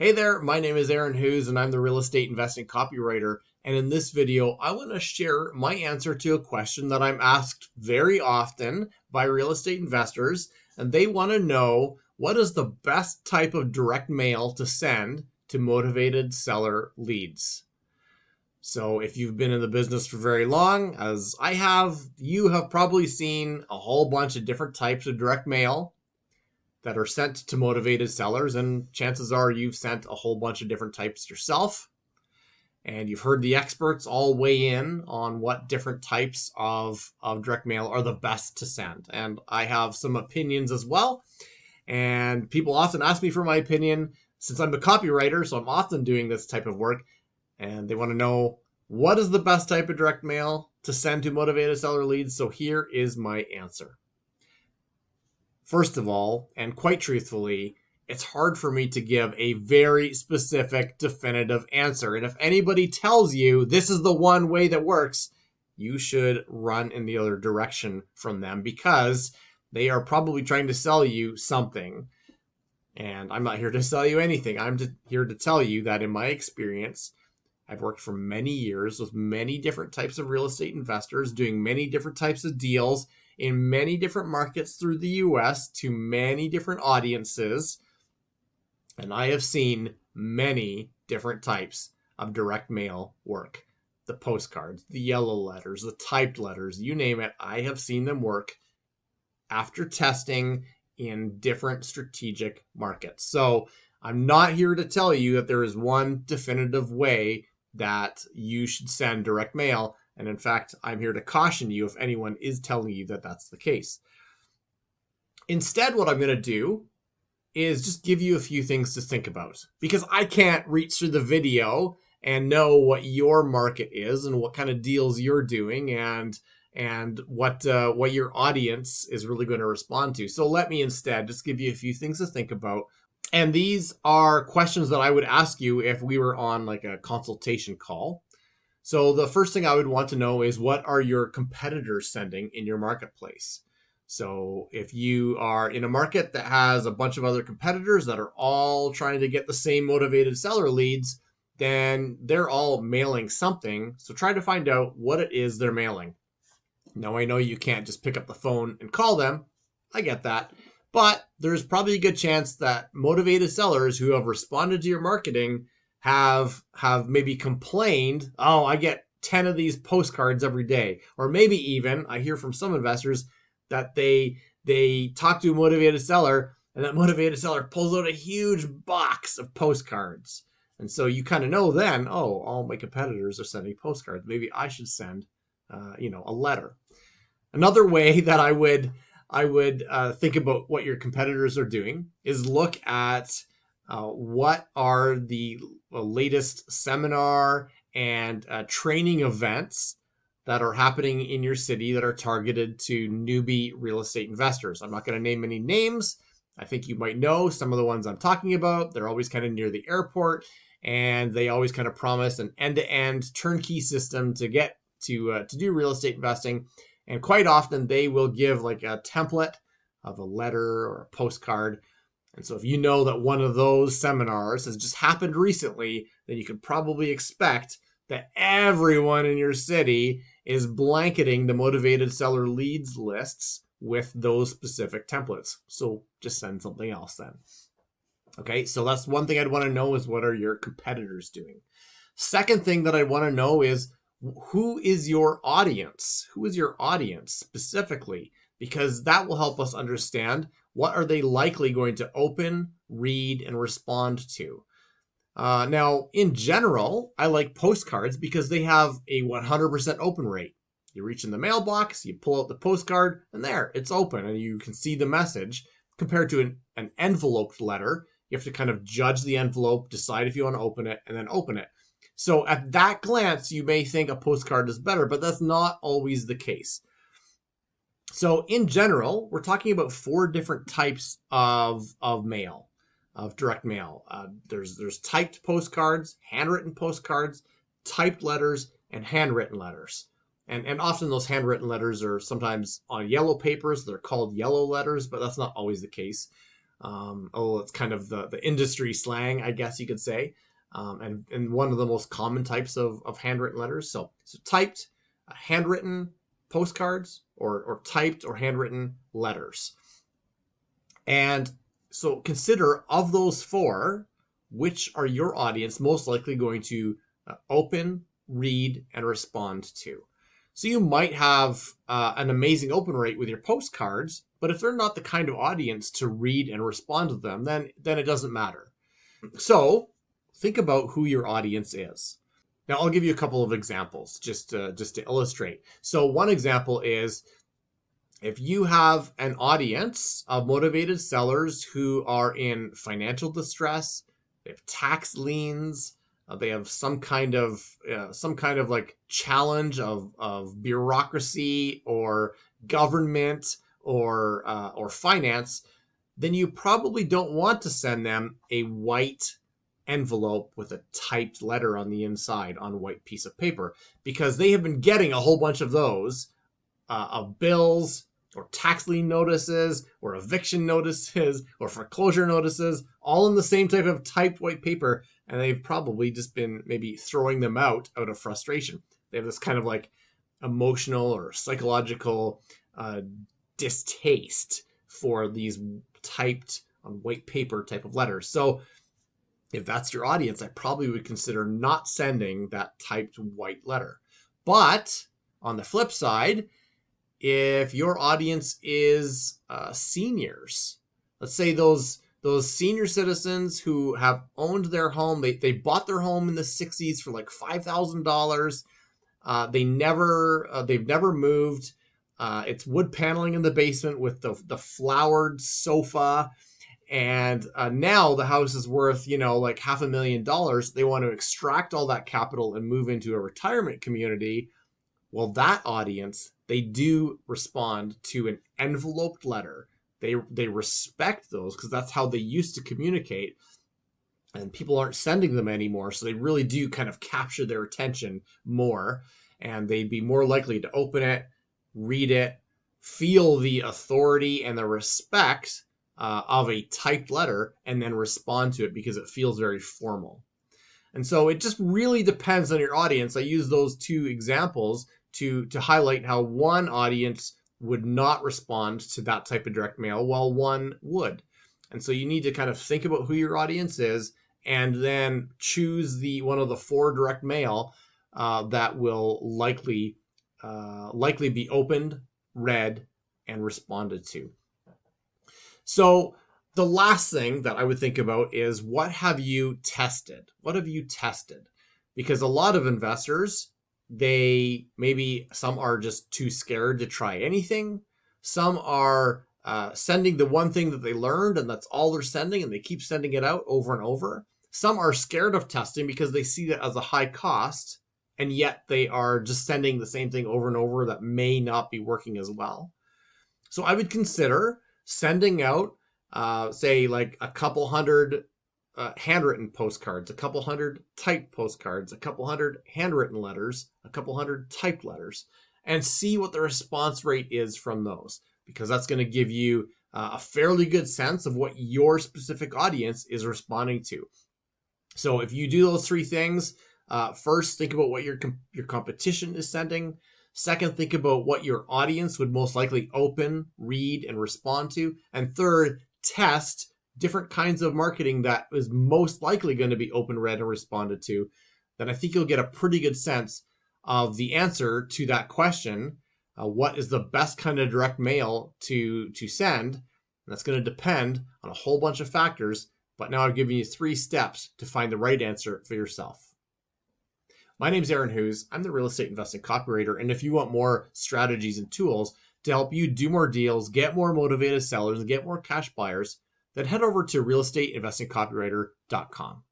Hey there, my name is Aaron Hughes and I'm the real estate investing copywriter. And in this video, I want to share my answer to a question that I'm asked very often by real estate investors. And they want to know, what is the best type of direct mail to send to motivated seller leads? So if you've been in the business for very long, as I have, you have probably seen a whole bunch of different types of direct mail that are sent to motivated sellers, and chances are you've sent a whole bunch of different types yourself, and you've heard the experts all weigh in on what different types of direct mail are the best to send. And I have some opinions as well, and people often ask me for my opinion since I'm a copywriter, so I'm often doing this type of work, and they want to know, what is the best type of direct mail to send to motivated seller leads? So here is my answer. First of all, and quite truthfully, it's hard for me to give a very specific, definitive answer. And if anybody tells you this is the one way that works, you should run in the other direction from them, because they are probably trying to sell you something. And I'm not here to sell you anything. I'm just here to tell you that in my experience, I've worked for many years with many different types of real estate investors, doing many different types of deals in many different markets through the US to many different audiences. And I have seen many different types of direct mail work. The postcards, the yellow letters, the typed letters, you name it, I have seen them work after testing in different strategic markets. So I'm not here to tell you that there is one definitive way that you should send direct mail. And in fact, I'm here to caution you if anyone is telling you that that's the case. Instead, what I'm going to do is just give you a few things to think about, because I can't reach through the video and know what your market is and what kind of deals you're doing and what your audience is really going to respond to. So let me instead just give you a few things to think about. And these are questions that I would ask you if we were on like a consultation call. So the first thing I would want to know is, what are your competitors sending in your marketplace? So if you are in a market that has a bunch of other competitors that are all trying to get the same motivated seller leads, then they're all mailing something. So try to find out what it is they're mailing. Now, I know you can't just pick up the phone and call them. I get that. But there's probably a good chance that motivated sellers who have responded to your marketing have maybe complained, oh, I get 10 of these postcards every day. Or maybe even, I hear from some investors that they talk to a motivated seller, and that motivated seller pulls out a huge box of postcards. And so you kind of know then, oh, all my competitors are sending postcards. Maybe I should send a letter. Another way that I would think about what your competitors are doing is look at what are the latest seminar and training events that are happening in your city that are targeted to newbie real estate investors. I'm not going to name any names. I think you might know some of the ones I'm talking about. They're always kind of near the airport, and they always kind of promise an end-to-end turnkey system to get to do real estate investing. And quite often they will give like a template of a letter or a postcard. And so if you know that one of those seminars has just happened recently, then you can probably expect that everyone in your city is blanketing the motivated seller leads lists with those specific templates. So just send something else then. Okay, so that's one thing I'd want to know, is what are your competitors doing? Second thing that I want to know is, who is your audience? Who is your audience specifically? Because that will help us understand, what are they likely going to open, read, and respond to. Now, in general, I like postcards because they have a 100% open rate. You reach in the mailbox, you pull out the postcard, and there, it's open, and you can see the message. Compared to an enveloped letter, you have to kind of judge the envelope, decide if you want to open it, and then open it. So at that glance, you may think a postcard is better, but that's not always the case. So in general, we're talking about 4 different types of mail, of direct mail. There's typed postcards, handwritten postcards, typed letters, and handwritten letters. And often those handwritten letters are sometimes on yellow papers. They're called yellow letters, but that's not always the case. It's kind of the industry slang, I guess you could say, and one of the most common types of handwritten letters. So typed, handwritten postcards, or typed or handwritten letters. And so consider, of those four, which are your audience most likely going to open, read, and respond to. So you might have an amazing open rate with your postcards, but if they're not the kind of audience to read and respond to them, then it doesn't matter. So think about who your audience is. Now I'll give you a couple of examples just to illustrate. So one example is, if you have an audience of motivated sellers who are in financial distress, they have tax liens, they have some kind of like challenge of bureaucracy or government or finance, then you probably don't want to send them a white envelope with a typed letter on the inside on a white piece of paper, because they have been getting a whole bunch of those of bills or tax lien notices or eviction notices or foreclosure notices, all in the same type of typed white paper, and they've probably just been maybe throwing them out of frustration. They have this kind of like emotional or psychological distaste for these typed on white paper type of letters. So if that's your audience, I probably would consider not sending that typed white letter. But on the flip side, if your audience is seniors, let's say those senior citizens who have owned their home, they bought their home in the 60s for like $5,000. They've never moved. It's wood paneling in the basement with the flowered sofa. And now the house is worth, like $500,000. They want to extract all that capital and move into a retirement community. Well, that audience, they do respond to an enveloped letter. They respect those because that's how they used to communicate. And people aren't sending them anymore. So they really do kind of capture their attention more. And they'd be more likely to open it, read it, feel the authority and the respect of a typed letter, and then respond to it because it feels very formal. And so it just really depends on your audience. I use those two examples to highlight how one audience would not respond to that type of direct mail while one would. And so you need to kind of think about who your audience is and then choose one of the four direct mail that will likely be opened, read, and responded to. So the last thing that I would think about is, what have you tested? What have you tested? Because a lot of investors, some are just too scared to try anything. Some are sending the one thing that they learned, and that's all they're sending, and they keep sending it out over and over. Some are scared of testing because they see that as a high cost, and yet they are just sending the same thing over and over that may not be working as well. So I would consider sending out, say, like a couple hundred handwritten postcards, a couple hundred typed postcards, a couple hundred handwritten letters, a couple hundred typed letters, and see what the response rate is from those, because that's going to give you a fairly good sense of what your specific audience is responding to. So if you do those three things, first, think about what your competition is sending. Second, think about what your audience would most likely open, read, and respond to. And third, test different kinds of marketing that is most likely going to be open, read, and responded to. Then I think you'll get a pretty good sense of the answer to that question. What is the best kind of direct mail to send? And that's going to depend on a whole bunch of factors. But now I've given you 3 steps to find the right answer for yourself. My name is Aaron Hughes. I'm the real estate investing copywriter. And if you want more strategies and tools to help you do more deals, get more motivated sellers, and get more cash buyers, then head over to realestateinvestingcopywriter.com.